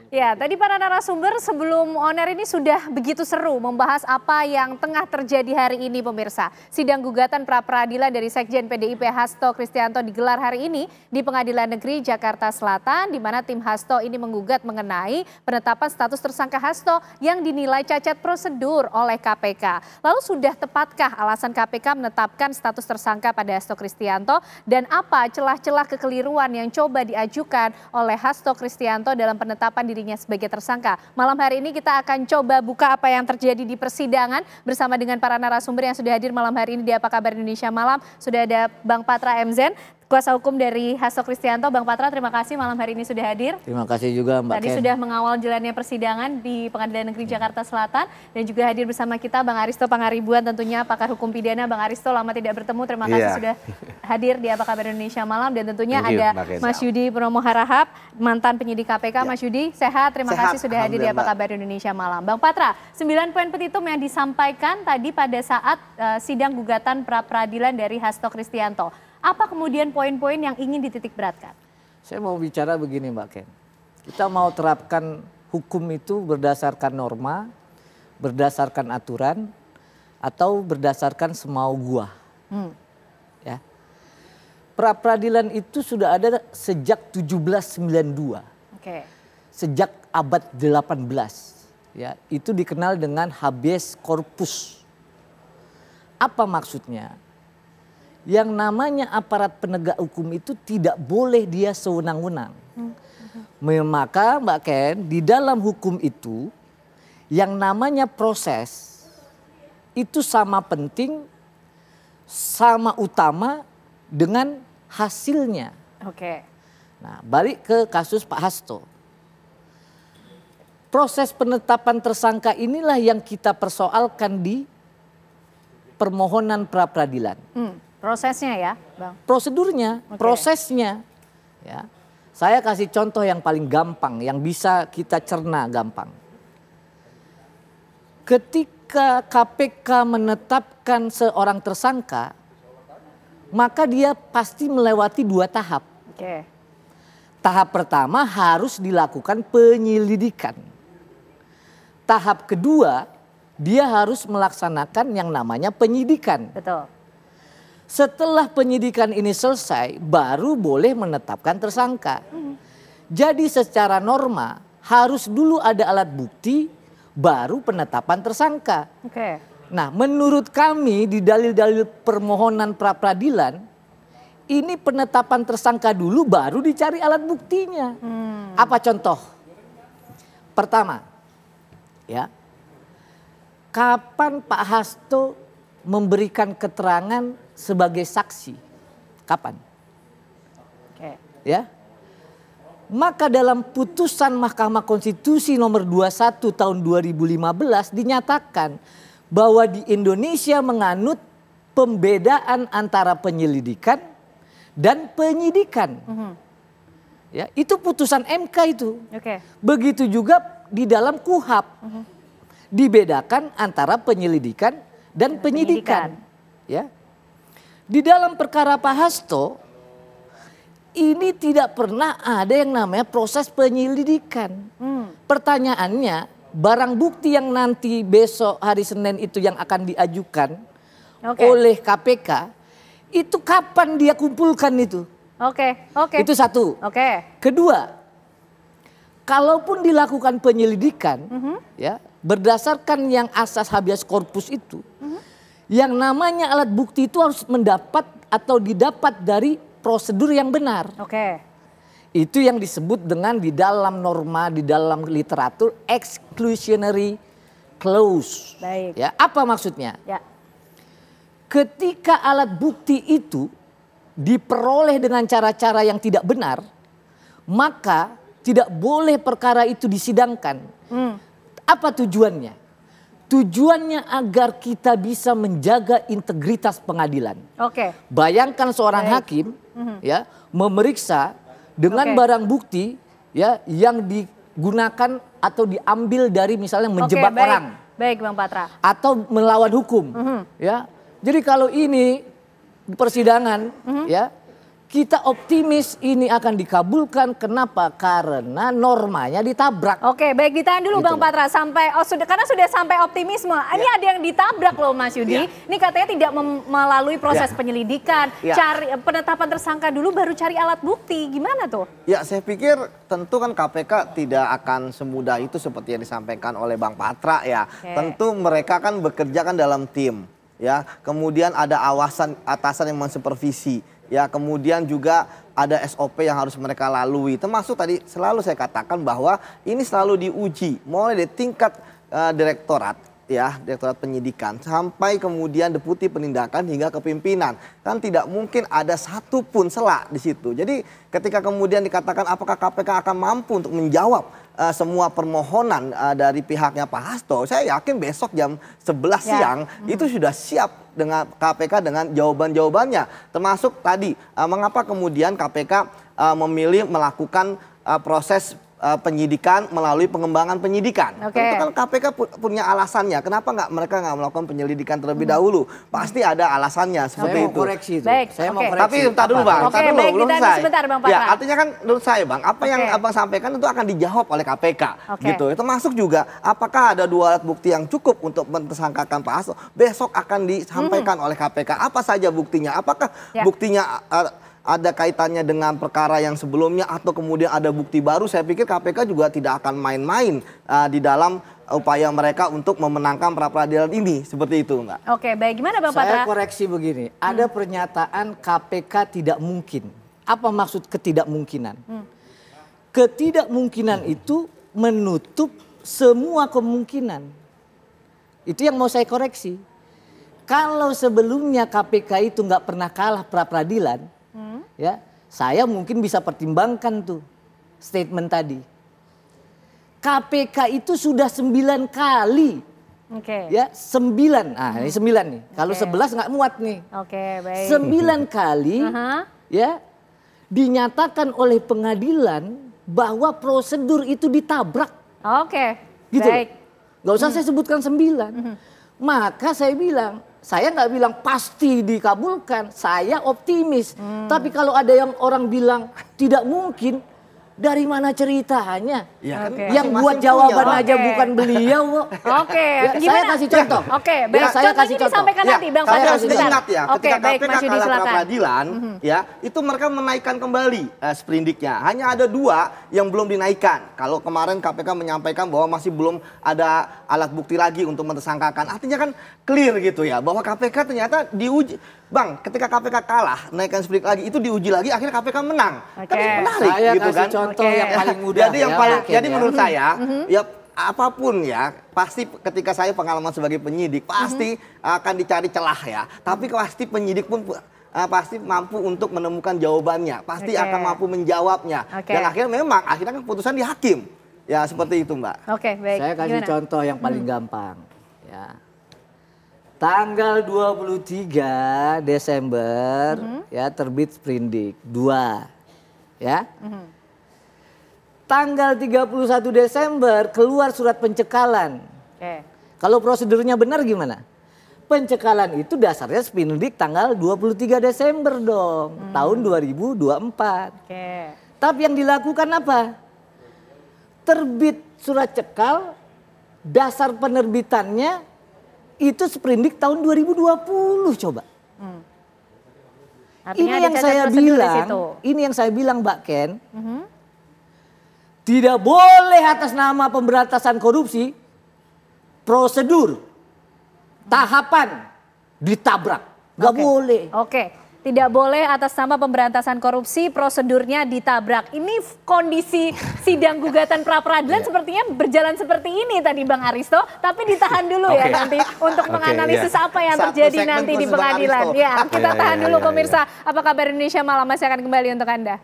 Ya, tadi para narasumber sebelum on air ini sudah begitu seru membahas apa yang tengah terjadi hari ini pemirsa. Sidang gugatan pra-peradilan dari Sekjen PDIP Hasto Kristianto digelar hari ini di Pengadilan Negeri Jakarta Selatan, di mana tim Hasto ini menggugat mengenai penetapan status tersangka Hasto yang dinilai cacat prosedur oleh KPK. Lalu sudah tepatkah alasan KPK menetapkan status tersangka pada Hasto Kristianto dan apa celah-celah kekeliruan yang coba diajukan oleh Hasto Kristianto dalam penetapan dirinya sebagai tersangka. Malam hari ini kita akan coba buka apa yang terjadi di persidangan bersama dengan para narasumber yang sudah hadir malam hari ini di Apa Kabar Indonesia Malam. Sudah ada Bang Patra MZen, kuasa hukum dari Hasto Kristianto. Bang Patra, terima kasih malam hari ini sudah hadir. Terima kasih juga Mbak Tadi Ken. sudah mengawal jalannya persidangan di Pengadilan Negeri Jakarta Selatan. Dan juga hadir bersama kita Bang Aristo Pangaribuan, tentunya pakar hukum pidana. Bang Aristo, lama tidak bertemu, terima kasih sudah hadir di Apa Kabar Indonesia Malam. Dan tentunya ada Mas Yudi Purnomo Harahap, mantan penyidik KPK. Mas Yudi, sehat, terima kasih sudah hadir di Apa Kabar Indonesia Malam. Bang Patra, 9 poin petitum yang disampaikan tadi pada saat sidang gugatan pra-peradilan dari Hasto Kristianto. Apa kemudian poin-poin yang ingin dititik beratkan? Saya mau bicara begini Mbak Ken. Kita mau terapkan hukum itu berdasarkan norma, berdasarkan aturan, atau berdasarkan semau gua. Ya. Pra-peradilan itu sudah ada sejak 1792. Oke. Sejak abad 18. Ya, itu dikenal dengan habeas corpus. Apa maksudnya? Yang namanya aparat penegak hukum itu tidak boleh dia sewenang-wenang. Maka Mbak Ken, di dalam hukum itu yang namanya proses itu sama penting, sama utama dengan hasilnya. Oke. Nah, balik ke kasus Pak Hasto. Proses penetapan tersangka inilah yang kita persoalkan di permohonan pra-peradilan. Prosesnya ya, Bang? Prosedurnya, prosesnya. Ya. Saya kasih contoh yang paling gampang, yang bisa kita cerna gampang. Ketika KPK menetapkan seorang tersangka, maka dia pasti melewati 2 tahap. Oke. Tahap pertama harus dilakukan penyelidikan. Tahap kedua, dia harus melaksanakan yang namanya penyidikan. Betul. Setelah penyidikan ini selesai, baru boleh menetapkan tersangka. Jadi secara norma harus dulu ada alat bukti, baru penetapan tersangka. Oke. Nah, menurut kami di dalil-dalil permohonan pra-peradilan, ini penetapan tersangka dulu, baru dicari alat buktinya. Apa contoh? Pertama, ya, kapan Pak Hasto memberikan keterangan sebagai saksi? Kapan? Oke. Ya. Maka dalam putusan Mahkamah Konstitusi nomor 21 tahun 2015 dinyatakan bahwa di Indonesia menganut pembedaan antara penyelidikan dan penyidikan. Ya, itu putusan MK itu. Oke. Begitu juga di dalam KUHP. Dibedakan antara penyelidikan dan penyidikan. Ya. Di dalam perkara Pak Hasto, ini tidak pernah ada yang namanya proses penyelidikan. Pertanyaannya, barang bukti yang nanti besok hari Senin itu yang akan diajukan oleh KPK, itu kapan dia kumpulkan itu? Oke. Itu satu. Oke. Kedua, kalaupun dilakukan penyelidikan, ya, berdasarkan yang asas habeas corpus itu, yang namanya alat bukti itu harus mendapat atau didapat dari prosedur yang benar. Oke. Itu yang disebut dengan di dalam norma, di dalam literatur exclusionary clause. Baik. Ya, apa maksudnya? Ya. Ketika alat bukti itu diperoleh dengan cara-cara yang tidak benar, maka tidak boleh perkara itu disidangkan. Apa tujuannya? Tujuannya agar kita bisa menjaga integritas pengadilan. Oke. Bayangkan seorang hakim ya memeriksa dengan barang bukti ya yang digunakan atau diambil dari misalnya menjebak orang. Baik Bang Patra. Atau melawan hukum. Ya. Jadi kalau ini di persidangan ya Kita optimis ini akan dikabulkan. Kenapa? Karena normanya ditabrak. Oke, baik, ditahan dulu Gitu Bang Patra sampai karena sudah sampai optimisme. Ini ada yang ditabrak loh Mas Yudi. Ini katanya tidak melalui proses penyelidikan, cari penetapan tersangka dulu baru cari alat bukti. Gimana tuh? Ya, saya pikir tentu kan KPK tidak akan semudah itu seperti yang disampaikan oleh Bang Patra ya. Tentu mereka kan bekerja kan dalam tim ya. Kemudian ada atasan yang mensupervisi. Ya, kemudian juga ada SOP yang harus mereka lalui. Termasuk tadi selalu saya katakan bahwa ini selalu diuji mulai dari tingkat direktorat ya, direktorat penyidikan sampai kemudian deputi penindakan hingga kepimpinan. Kan tidak mungkin ada satupun celah di situ. Jadi ketika kemudian dikatakan apakah KPK akan mampu untuk menjawab semua permohonan dari pihaknya Pak Hasto, saya yakin besok jam 11 siang itu sudah siap dengan KPK dengan jawaban-jawabannya. Termasuk tadi mengapa kemudian KPK memilih melakukan proses penyidikan melalui pengembangan penyidikan. Itu kan KPK punya alasannya. Kenapa mereka nggak melakukan penyelidikan terlebih dahulu? Pasti ada alasannya seperti itu. Koreksi itu. Baik, Saya mau koreksi. Tapi bentar dulu Bang, bentar dulu, baik, belum kita selesai. sebentar Bang Patra. Ya, artinya kan menurut saya Bang, apa yang Abang sampaikan itu akan dijawab oleh KPK. Gitu. Termasuk juga apakah ada 2 alat bukti yang cukup untuk mentersangkakan Pak Hasto? Besok akan disampaikan oleh KPK. Apa saja buktinya? Apakah buktinya ada kaitannya dengan perkara yang sebelumnya atau kemudian ada bukti baru? Saya pikir KPK juga tidak akan main-main di dalam upaya mereka untuk memenangkan pra-peradilan ini. Seperti itu Mbak. Oke, baik. Gimana Bang Patra? Saya koreksi begini, ada pernyataan KPK tidak mungkin. Apa maksud ketidakmungkinan? Ketidakmungkinan itu menutup semua kemungkinan. Itu yang mau saya koreksi. Kalau sebelumnya KPK itu nggak pernah kalah pra-peradilan, ya, saya mungkin bisa pertimbangkan tuh statement tadi. KPK itu sudah 9 kali. Ya, 9. Nah, ini 9 nih. Kalau 11 nggak muat nih. Baik. 9 kali ya dinyatakan oleh pengadilan bahwa prosedur itu ditabrak. Gitu. Baik. Nggak usah saya sebutkan 9. Maka saya bilang, saya nggak bilang pasti dikabulkan, saya optimis. Tapi kalau ada yang orang bilang tidak mungkin, dari mana ceritanya? Yang buat jawaban aja bukan beliau. Saya kasih contoh. Baik. Saya kasih contoh. Disampaikan nanti Bang Patra. Saya harus ingat ya, ketika baik, KPK kalah pra-peradilan, ya, itu mereka menaikkan kembali sprindiknya. Hanya ada 2 yang belum dinaikkan. Kalau kemarin KPK menyampaikan bahwa masih belum ada alat bukti lagi untuk mentersangkakan. Artinya kan clear gitu ya, bahwa KPK ternyata diuji. Bang, ketika KPK kalah, naikkan sprindik lagi, itu diuji lagi, akhirnya KPK menang. Kan menarik saya gitu kan. Contoh yang paling mudah. Jadi menurut saya, ya apapun ya, pasti ketika saya pengalaman sebagai penyidik, pasti akan dicari celah ya. Tapi pasti penyidik pun pasti mampu untuk menemukan jawabannya, pasti akan mampu menjawabnya. Dan akhirnya kan keputusan di hakim. Ya seperti itu Mbak. Baik. Saya kasih contoh yang paling gampang. Ya. Tanggal 23 Desember ya terbit sprindik 2. Ya. Tanggal 31 Desember keluar surat pencekalan. Kalau prosedurnya benar gimana? Pencekalan itu dasarnya sprindik tanggal 23 Desember dong, tahun 2024. Tapi yang dilakukan apa? Terbit surat cekal, dasar penerbitannya itu sprindik tahun 2020 coba. Ini yang saya bilang Mbak Ken. Tidak boleh atas nama pemberantasan korupsi, prosedur, tahapan ditabrak. Gak boleh. Tidak boleh atas nama pemberantasan korupsi, prosedurnya ditabrak. Ini kondisi sidang gugatan pra-peradilan sepertinya berjalan seperti ini tadi Bang Aristo. Tapi ditahan dulu ya nanti untuk menganalisis apa yang terjadi nanti di pengadilan. Ya, kita tahan dulu pemirsa. Apa kabar Indonesia Malam masih akan kembali untuk Anda.